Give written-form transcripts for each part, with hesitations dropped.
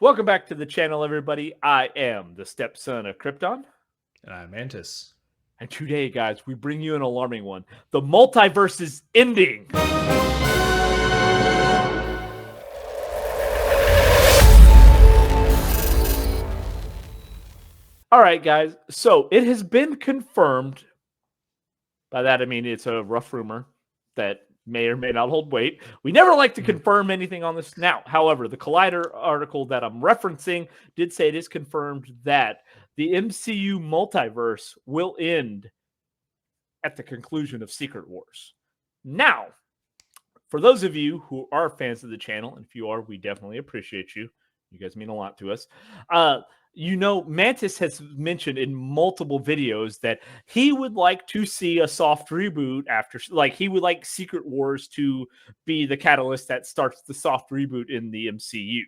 Welcome back to the channel, everybody. I am the stepson of Krypton. And I'm Mantis. And today, guys, we bring you an alarming one. The multiverse is ending. All right, guys. So it has been confirmed. By that, I mean it's a rough rumor that may or may not hold weight. We never like to confirm anything on this. Now, however, the Collider article that I'm referencing did say it is confirmed that the MCU multiverse will end at the conclusion of Secret Wars. Now, for those of you who are fans of the channel, and if you are, we definitely appreciate you. You guys mean a lot to us. Mantis has mentioned in multiple videos that he would like to see a soft reboot after, like, he would like Secret Wars to be the catalyst that starts the soft reboot in the MCU.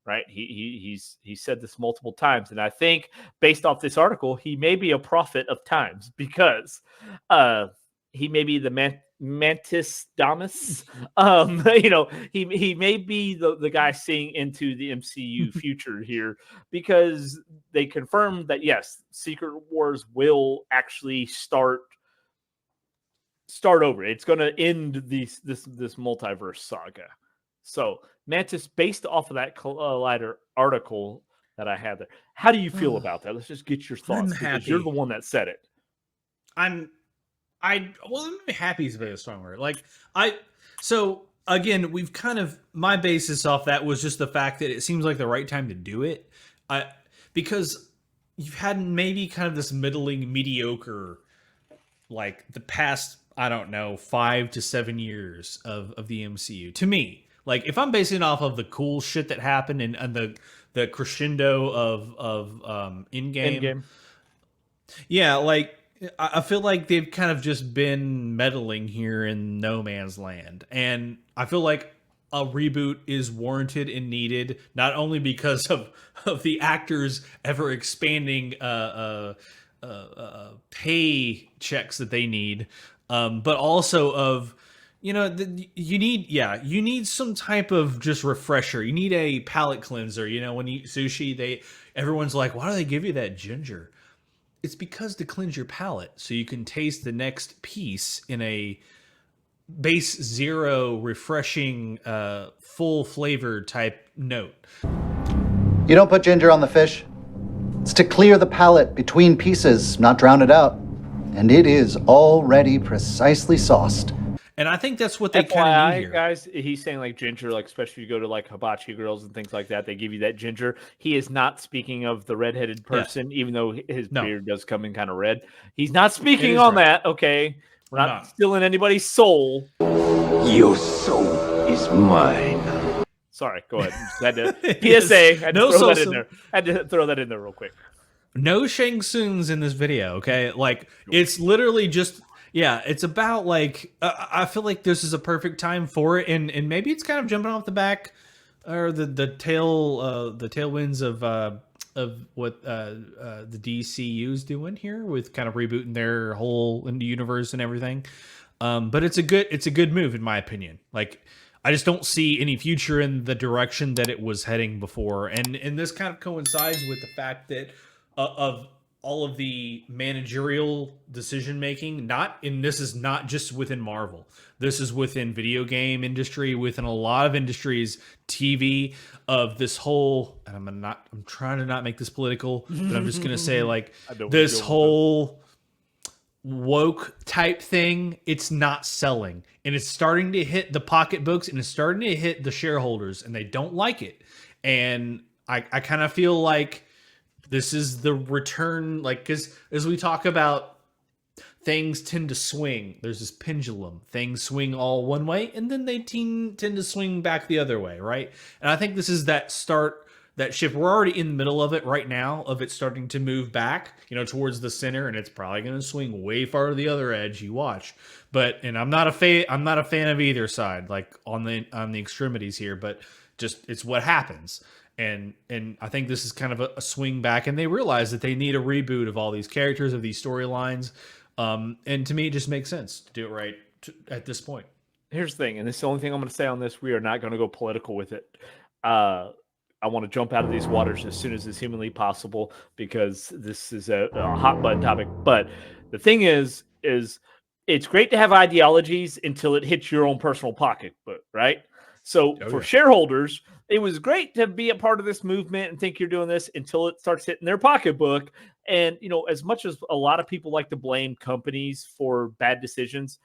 Right? He's said this multiple times, and I think based off this article, he may be a prophet of times because he may be the Mantis Damus. He may be the guy seeing into the MCU future here because they confirmed that yes, Secret Wars will actually start over. It's going to end this multiverse saga. So, Mantis, based off of that Collider article that I had there, how do you feel about that? Let's just get your thoughts because you're the one that said it. I'm happy is a bit of a strong word. So again, we've kind of, my basis off that was just the fact that it seems like the right time to do it. Because you've had maybe kind of this middling, mediocre, like the past, I don't know, 5 to 7 years of the MCU. To me, like if I'm basing it off of the cool shit that happened and the crescendo of Endgame. Yeah, like I feel like they've kind of just been meddling here in no man's land. And I feel like a reboot is warranted and needed, not only because of the actors ever expanding pay checks that they need, but also of, you need some type of just refresher. You need a palate cleanser. You know, when you eat sushi, everyone's like, why do they give you that ginger? It's because to cleanse your palate so you can taste the next piece in a base zero, refreshing, full flavor type note. You don't put ginger on the fish. It's to clear the palate between pieces, not drown it out. And it is already precisely sauced. And I think that's what they kind of need here. Guys, he's saying like ginger, like especially if you go to like hibachi grills and things like that, they give you that ginger. He is not speaking of the redheaded person, even though his beard does come in kind of red. He's not speaking on that, okay? We're not stealing anybody's soul. Your soul is mine. Sorry, go ahead. Just had to PSA. Had to throw that in there. Had to throw that in there real quick. No Shang Tsungs in this video, okay? Like, it's literally just... Yeah, it's about like I feel like this is a perfect time for it, and maybe it's kind of jumping off the back or the tailwinds of what the DCU's doing here with kind of rebooting their whole universe and everything. But it's a good move in my opinion. Like, I just don't see any future in the direction that it was heading before, and this kind of coincides with the fact that of all of the managerial decision making, this is not just within Marvel. This is within video game industry, within a lot of industries, TV, of this whole, and I'm trying to not make this political, but I'm just gonna say like this whole woke type thing, it's not selling. And it's starting to hit the pocketbooks and it's starting to hit the shareholders, and they don't like it. And I kind of feel like this is the return, like, because as we talk about, things tend to swing. There's this pendulum. Things swing all one way, and then they tend to swing back the other way, right? And I think this is that shift. We're already in the middle of it right now, of it starting to move back, towards the center, and it's probably going to swing way far to the other edge. You watch. And I'm not a fan of either side, like on the extremities here, but just it's what happens. And I think this is kind of a swing back, and they realize that they need a reboot of all these characters, of these storylines. And to me, it just makes sense to do it right at this point. Here's the thing, and this is the only thing I'm going to say on this. We are not going to go political with it. I want to jump out of these waters as soon as is humanly possible because this is a hot button topic. But the thing is it's great to have ideologies until it hits your own personal pocketbook, right? So for shareholders, it was great to be a part of this movement and think you're doing this until it starts hitting their pocketbook. And, you know, as much as a lot of people like to blame companies for bad decisions,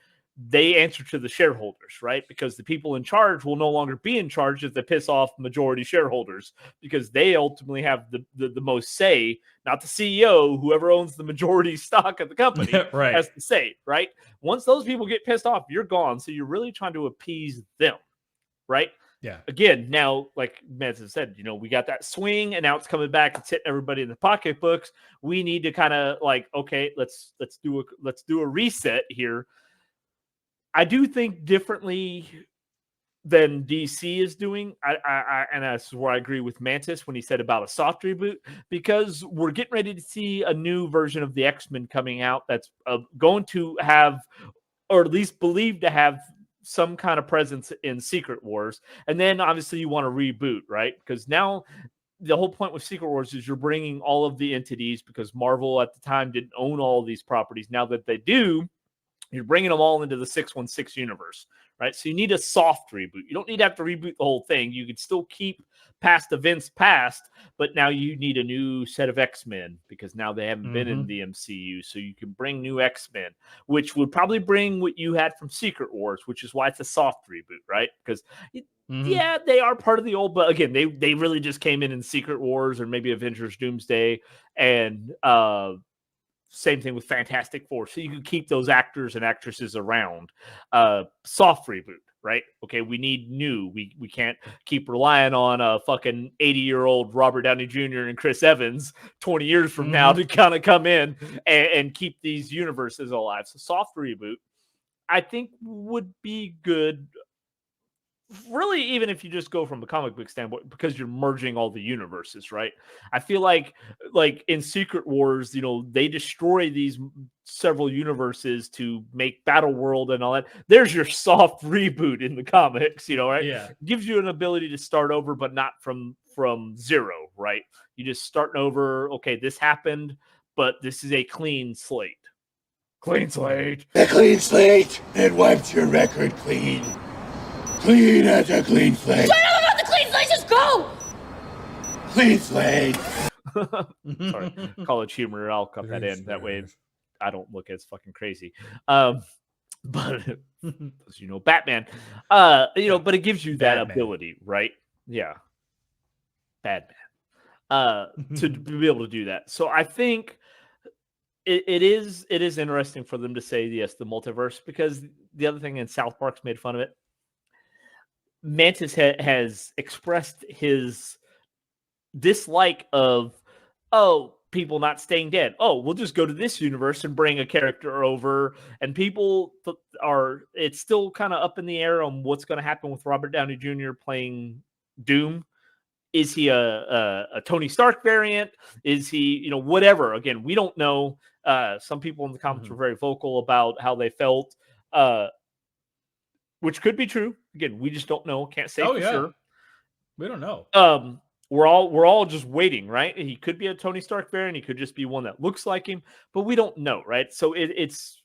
they answer to the shareholders, right? Because the people in charge will no longer be in charge if they piss off majority shareholders, because they ultimately have the most say, not the CEO. Whoever owns the majority stock of the company has the say, right? Once those people get pissed off, you're gone. So you're really trying to appease them, right? Yeah. Again, now, like Manson said, you know, we got that swing and now it's coming back. It's hitting everybody in the pocketbooks. We need to kind of like, okay, let's do a reset here. I do think differently than DC is doing. And that's where I agree with Mantis when he said about a soft reboot, because we're getting ready to see a new version of the X-Men coming out that's going to have, or at least believed to have, some kind of presence in Secret Wars. And then obviously you want to reboot, right? Because now the whole point with Secret Wars is you're bringing all of the entities, because Marvel at the time didn't own all of these properties. Now that they do, you're bringing them all into the 616 universe, right? So you need a soft reboot. You don't need to have to reboot the whole thing. You could still keep past events past, but now you need a new set of X-Men because now they haven't been in the MCU. So you can bring new X-Men, which would probably bring what you had from Secret Wars, which is why it's a soft reboot, right? Because yeah, they are part of the old, but again, they really just came in Secret Wars or maybe Avengers Doomsday, and same thing with Fantastic Four. So you can keep those actors and actresses around. Soft reboot, right? Okay, we need new. We can't keep relying on a fucking 80-year-old Robert Downey Jr. and Chris Evans 20 years from now to kind of come in and keep these universes alive. So soft reboot, I think, would be good. Really, even if you just go from a comic book standpoint, because you're merging all the universes, right? I feel like in Secret Wars, you know, they destroy these several universes to make Battle World and all that. There's your soft reboot in the comics, you know, right? Yeah. Gives you an ability to start over, but not from zero, right? You just starting over. Okay, this happened, but this is a clean slate. Clean slate. A clean slate. It wipes your record clean. Clean as a clean slate. Shut up about the clean slate, just go! Clean slate. Sorry, college humor. I'll cut that in. That way I don't look as fucking crazy. But as you know, Batman. You know, but it gives you that ability, right? Yeah. Batman. To be able to do that. So I think it is interesting for them to say yes, the multiverse, because the other thing, and South Park's made fun of it, Mantis has expressed his dislike of, people not staying dead. We'll just go to this universe and bring a character over, and people it's still kind of up in the air on what's going to happen with Robert Downey Jr. playing Doom. Is he a Tony Stark variant? Is he, you know, whatever? Again, we don't know. Some people in the comments were very vocal about how they felt, which could be true. Again, we just don't know. Can't say for sure. We don't know. We're all just waiting, right? He could be a Tony Stark variant. He could just be one that looks like him, but we don't know, right? So it's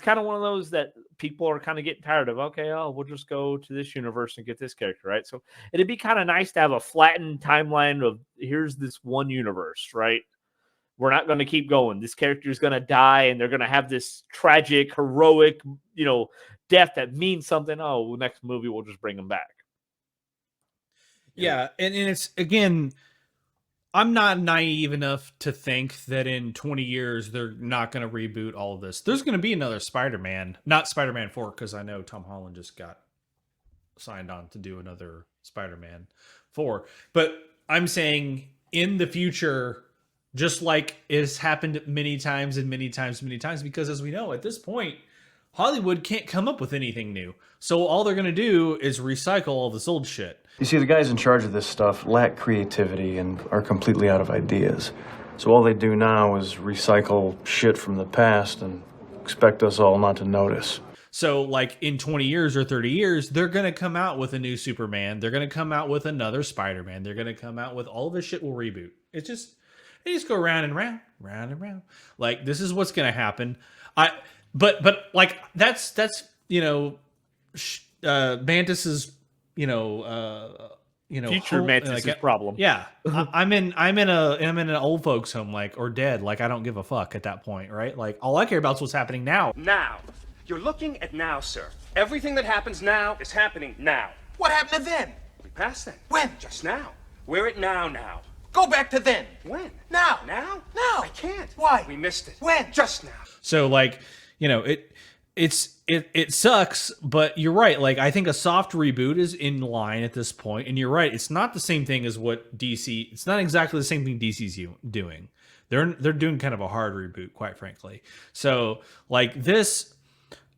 kind of one of those that people are kind of getting tired of. Okay, we'll just go to this universe and get this character, right? So it'd be kind of nice to have a flattened timeline of, here's this one universe, right? We're not going to keep going. This character is going to die, and they're going to have this tragic, heroic, you know, death that means something. Next movie we'll just bring him back. Yeah, and it's, again, I'm not naive enough to think that in 20 years they're not going to reboot all of this. There's going to be another Spider-Man, not Spider-Man 4, because I know Tom Holland just got signed on to do another Spider-Man 4. But I'm saying in the future, just like it has happened many times, because as we know, at this point, Hollywood can't come up with anything new. So all they're going to do is recycle all this old shit. You see, the guys in charge of this stuff lack creativity and are completely out of ideas. So all they do now is recycle shit from the past and expect us all not to notice. So like in 20 years or 30 years, they're going to come out with a new Superman. They're going to come out with another Spider-Man. They're going to come out with all of this shit will reboot. It's just, they just go round and round, round and round. Like this is what's going to happen. But like that's, Mantis's, future Mantis's problem. Yeah. I'm in an old folks home, like, or dead. Like, I don't give a fuck at that point. Right. Like all I care about is what's happening now. Now. You're looking at now, sir. Everything that happens now is happening now. What happened to then? We passed then. When? Just now. We're at now. Go back to then. When? Now. Now? Now. I can't. Why? We missed it. When? Just now. So like, it sucks, but you're right. Like I think a soft reboot is in line at this point, and you're right. It's not the same thing as what DC. It's not exactly the same thing DC's doing. They're doing kind of a hard reboot, quite frankly. So like this.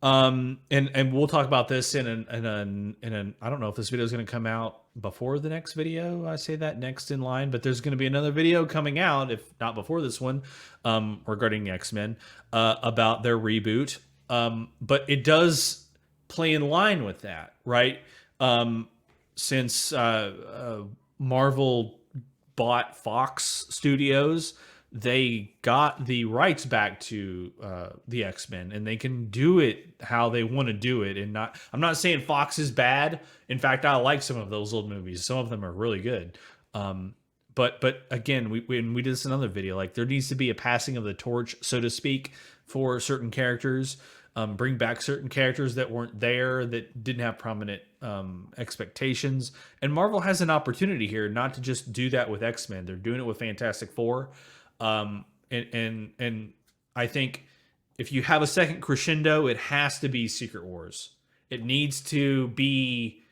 And we'll talk about this in an I don't know if this video is going to come out before the next video. I say that next in line, but there's going to be another video coming out, if not before this one, regarding X-Men, about their reboot. But it does play in line with that, right? Since Marvel bought Fox Studios, they got the rights back to the X-Men, and they can do it how they want to do it. And I'm not saying Fox is bad. In fact, I like some of those old movies. Some of them are really good. But again, we did this in another video. Like there needs to be a passing of the torch, so to speak, for certain characters. Bring back certain characters that weren't there, that didn't have prominent expectations. And Marvel has an opportunity here not to just do that with X-Men. They're doing it with Fantastic Four. And I think if you have a second crescendo, it has to be Secret Wars. It needs to be,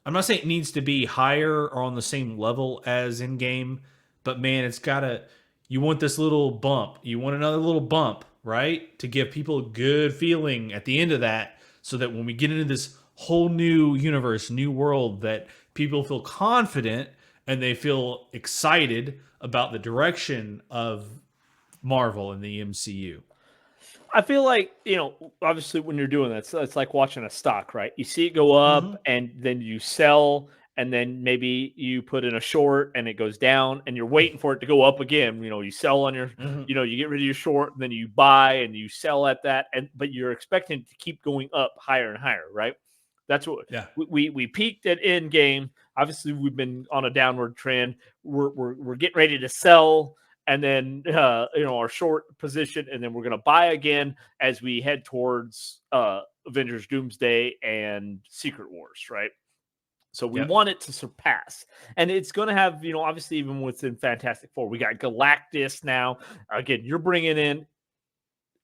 I'm not saying it needs to be higher or on the same level as Endgame, but man, it's gotta, you want this little bump. You want another little bump, right? To give people a good feeling at the end of that, so that when we get into this whole new universe, new world, that people feel confident and they feel excited about the direction of Marvel and the MCU. I feel like, obviously when you're doing that, it's like watching a stock, right? You see it go up and then you sell, and then maybe you put in a short and it goes down, and you're waiting for it to go up again. You sell on your, you get rid of your short, and then you buy and you sell at that, but you're expecting it to keep going up higher and higher, right? That's what we peaked at Endgame. Obviously, we've been on a downward trend. We're getting ready to sell, and then our short position, and then we're going to buy again as we head towards Avengers Doomsday and Secret Wars, right? So we want it to surpass, and it's going to have, obviously, even within Fantastic Four, we got Galactus now. Again, you're bringing in,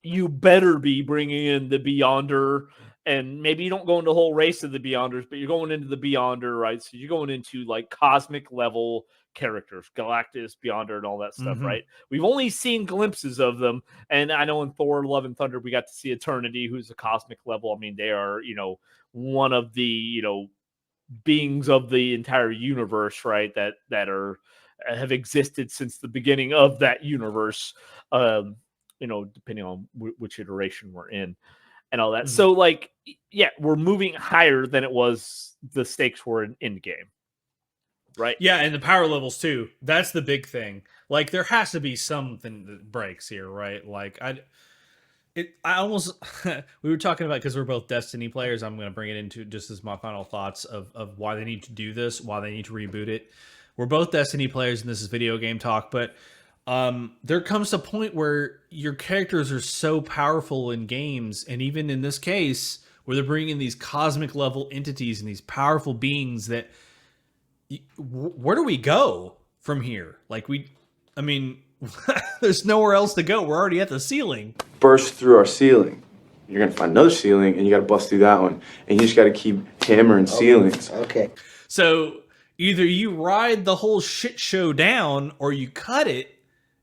you better be bringing in the Beyonder. And maybe you don't go into the whole race of the Beyonders, but you're going into the Beyonder, right? So you're going into like cosmic level characters, Galactus, Beyonder, and all that stuff, right? We've only seen glimpses of them. And I know in Thor, Love and Thunder, we got to see Eternity, who's a cosmic level. I mean, they are, one of the, beings of the entire universe, right? That have existed since the beginning of that universe, depending on which iteration we're in. And all that. So, like, we're moving higher than it was the stakes were in Endgame. Right? Yeah, and the power levels, too. That's the big thing. Like, there has to be something that breaks here, right? Like, I almost... we were talking about, because we're both Destiny players, I'm going to bring it into just as my final thoughts of why they need to do this, why they need to reboot it. We're both Destiny players, and this is video game talk, but... there comes a point where your characters are so powerful in games, and even in this case, where they're bringing in these cosmic level entities and these powerful beings that, where do we go from here? Like there's nowhere else to go. We're already at the ceiling. Burst through our ceiling. You're gonna find another ceiling, and you gotta bust through that one, and you just gotta keep hammering ceilings. Okay. So either you ride the whole shit show down, or you cut it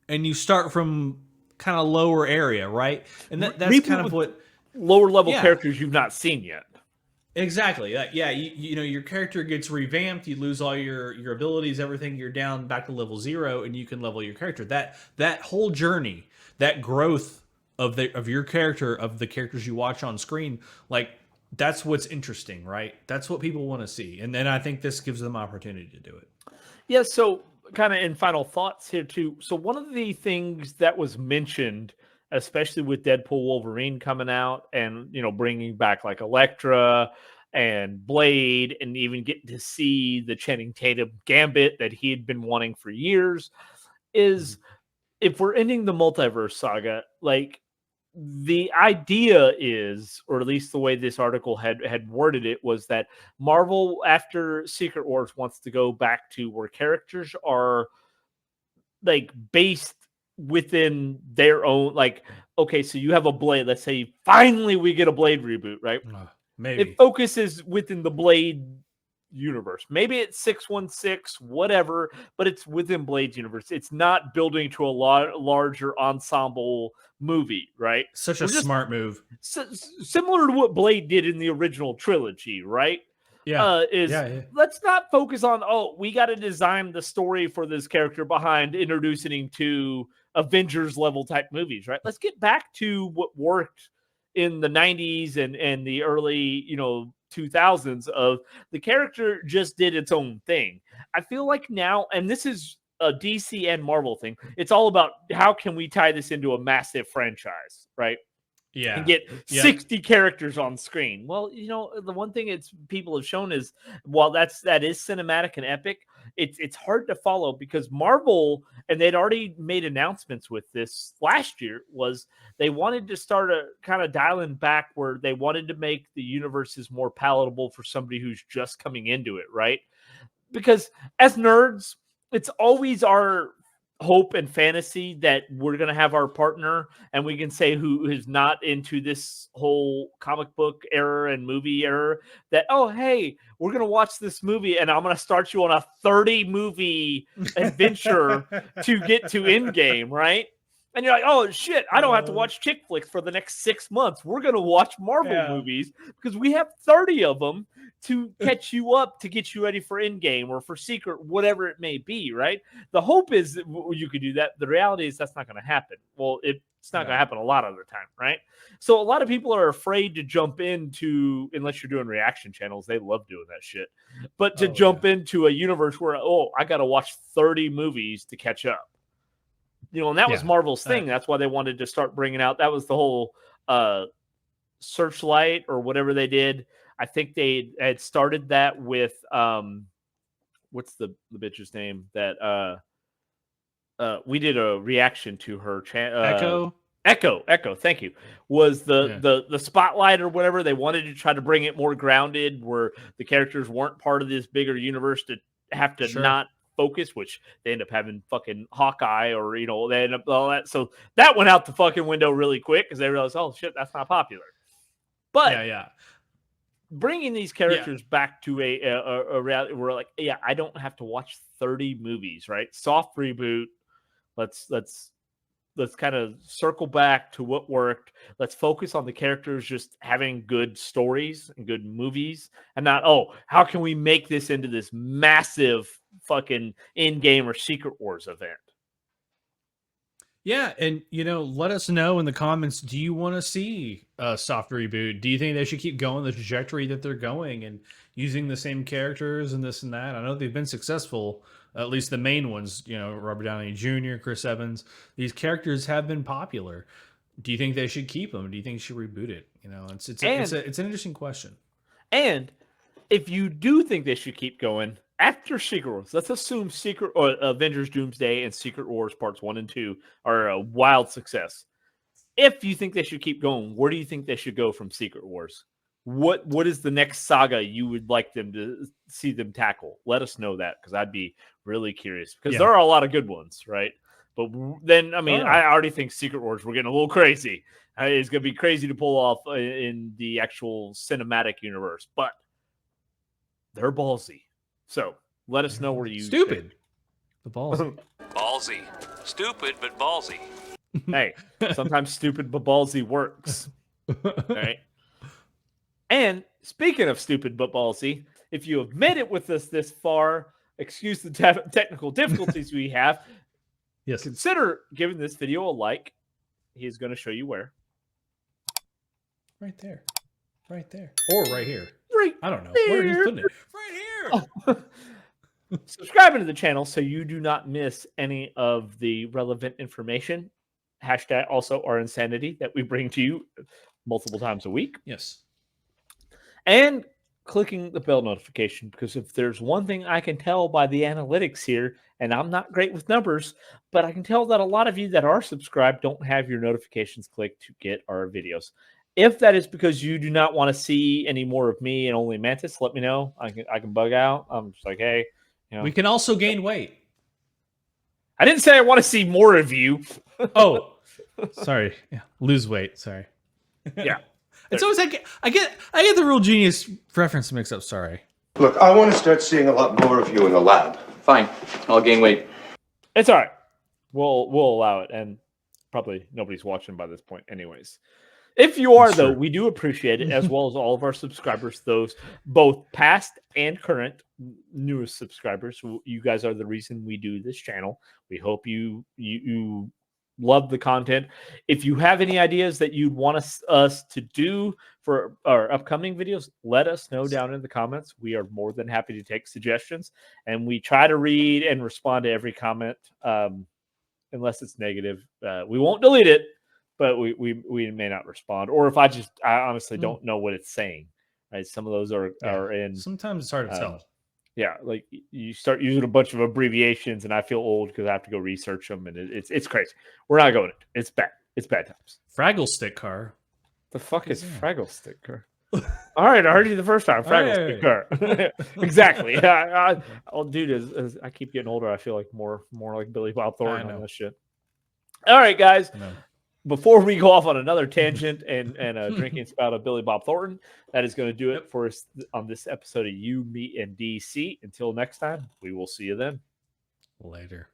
and you start from kind of lower area, right? And that's kind of what lower level characters you've not seen yet. Exactly. Your character gets revamped. You lose all your abilities, everything. You're down back to level 0, and you can level your character. That whole journey, that growth of your character, of the characters you watch on screen, like That's what's interesting, right? That's what people want to see. And then I think this gives them opportunity to do it. Yeah, so kind of in final thoughts here too. So one of the things that was mentioned, especially with Deadpool Wolverine coming out and, bringing back like Elektra and Blade and even getting to see the Channing Tatum Gambit that he had been wanting for years is if we're ending the multiverse saga, like the idea is, or at least the way this article had worded it, was that Marvel, after Secret Wars, wants to go back to where characters are like based within their own. Like, okay, so you have a Blade. Let's say finally we get a Blade reboot, right? Maybe It focuses within the Blade universe. Maybe it's 616, whatever, but it's within Blade's universe. It's not building to a larger ensemble movie, right? such a smart move. Similar to what Blade did in the original trilogy, right? Yeah. Let's not focus on, we got to design the story for this character behind introducing to Avengers level type movies, right? Let's get back to what worked in the 90s and the early 2000s of the character just did its own thing. I feel like now, and this is a DC and Marvel thing, it's all about how can we tie this into a massive franchise, right? Yeah. And get 60 characters on screen. Well, the one thing people have shown is while that is cinematic and epic, it's hard to follow because Marvel, and they'd already made announcements with this last year, was they wanted to start a kind of dialing back where they wanted to make the universes more palatable for somebody who's just coming into it, right? Because as nerds, it's always our hope and fantasy that we're going to have our partner and we can say who is not into this whole comic book era and movie era that, hey, we're going to watch this movie and I'm going to start you on a 30 movie adventure to get to Endgame, right? And you're like, oh shit, I don't have to watch chick flicks for the next 6 months. We're going to watch Marvel movies because we have 30 of them to catch you up to get you ready for Endgame or for Secret, whatever it may be, right? The hope is that you could do that. The reality is that's not going to happen. Well, it's not going to happen a lot of the time, right? So a lot of people are afraid to jump into, unless you're doing reaction channels, they love doing that shit. But to jump into a universe where, I got to watch 30 movies to catch up. And that was Marvel's thing. That's why they wanted to start bringing out. That was the whole Searchlight or whatever they did. I think they had started that with what's the bitch's name that we did a reaction to her Echo, thank you. Was the Spotlight or whatever. They wanted to try to bring it more grounded where the characters weren't part of this bigger universe to have to not focus, which they end up having fucking Hawkeye or they end up all that. So that went out the fucking window really quick because they realized, oh shit, that's not popular. But bringing these characters back to a reality, we're like, I don't have to watch 30 movies, right? Soft reboot. Let's kind of circle back to what worked. Let's focus on the characters just having good stories and good movies and not, how can we make this into this massive fucking Endgame or Secret Wars event? Yeah, and let us know in the comments, do you want to see a soft reboot? Do you think they should keep going the trajectory that they're going and using the same characters and this and that? I know they've been successful, at least the main ones, Robert Downey Jr., Chris Evans. These characters have been popular. Do you think they should keep them? Do you think they should reboot it? It's an interesting question. And if you do think they should keep going, after Secret Wars, let's assume Avengers Doomsday and Secret Wars Parts 1 and 2 are a wild success. If you think they should keep going, where do you think they should go from Secret Wars? What is the next saga you would like them to see them tackle? Let us know that because I'd be really curious because there are a lot of good ones, right? But then, I already think Secret Wars, we're getting a little crazy. It's going to be crazy to pull off in the actual cinematic universe, but they're ballsy. So let us know where you stupid. The ballsy. Ballsy. Stupid, but ballsy. Hey, sometimes stupid but ballsy works. All right. And speaking of stupid but ballsy, if you have made it with us this far, excuse the technical difficulties we have. Yes. Consider giving this video a like. He's going to show you where. Right there. Right there. Or right here. Right I don't know. there. Where he's putting it. Right here. Subscribing to the channel so you do not miss any of the relevant information. Hashtag also our insanity that we bring to you multiple times a week. Yes. And clicking the bell notification, because if there's one thing I can tell by the analytics here, and I'm not great with numbers, but I can tell that a lot of you that are subscribed don't have your notifications clicked to get our videos. If that is because you do not want to see any more of me and only Mantis, let me know. I can bug out. I'm just like, hey, you know. We can also gain weight. I didn't say I want to see more of you. Oh, sorry. Yeah, lose weight. Sorry. Yeah. It's always I get the Real Genius reference mixed up. Sorry. Look, I want to start seeing a lot more of you in the lab. Fine. I'll gain weight. It's all right. We'll allow it, and probably nobody's watching by this point, anyways. If you are, though, we do appreciate it, as well as all of our subscribers, those both past and current newest subscribers. You guys are the reason we do this channel. We hope you love the content. If you have any ideas that you'd want us to do for our upcoming videos, let us know down in the comments. We are more than happy to take suggestions, and we try to read and respond to every comment, unless it's negative. We won't delete it, but we may not respond. Or if I honestly don't know what it's saying. Right? Some of those are in. Sometimes it's hard to tell. Yeah, like you start using a bunch of abbreviations, and I feel old because I have to go research them, and it's crazy. We're not going into it. It's bad. It's bad times. Fraggle stick car. The fuck is Fraggle stick car? All right, I heard you the first time. Fraggle stick car. Exactly. Dude, as I keep getting older, I feel like more like Billy Bob Thornton on this shit. All right, guys. Before we go off on another tangent and drinking spout of Billy Bob Thornton, that is going to do it for us on this episode of You, Me, and DC. Until next time, we will see you then. Later.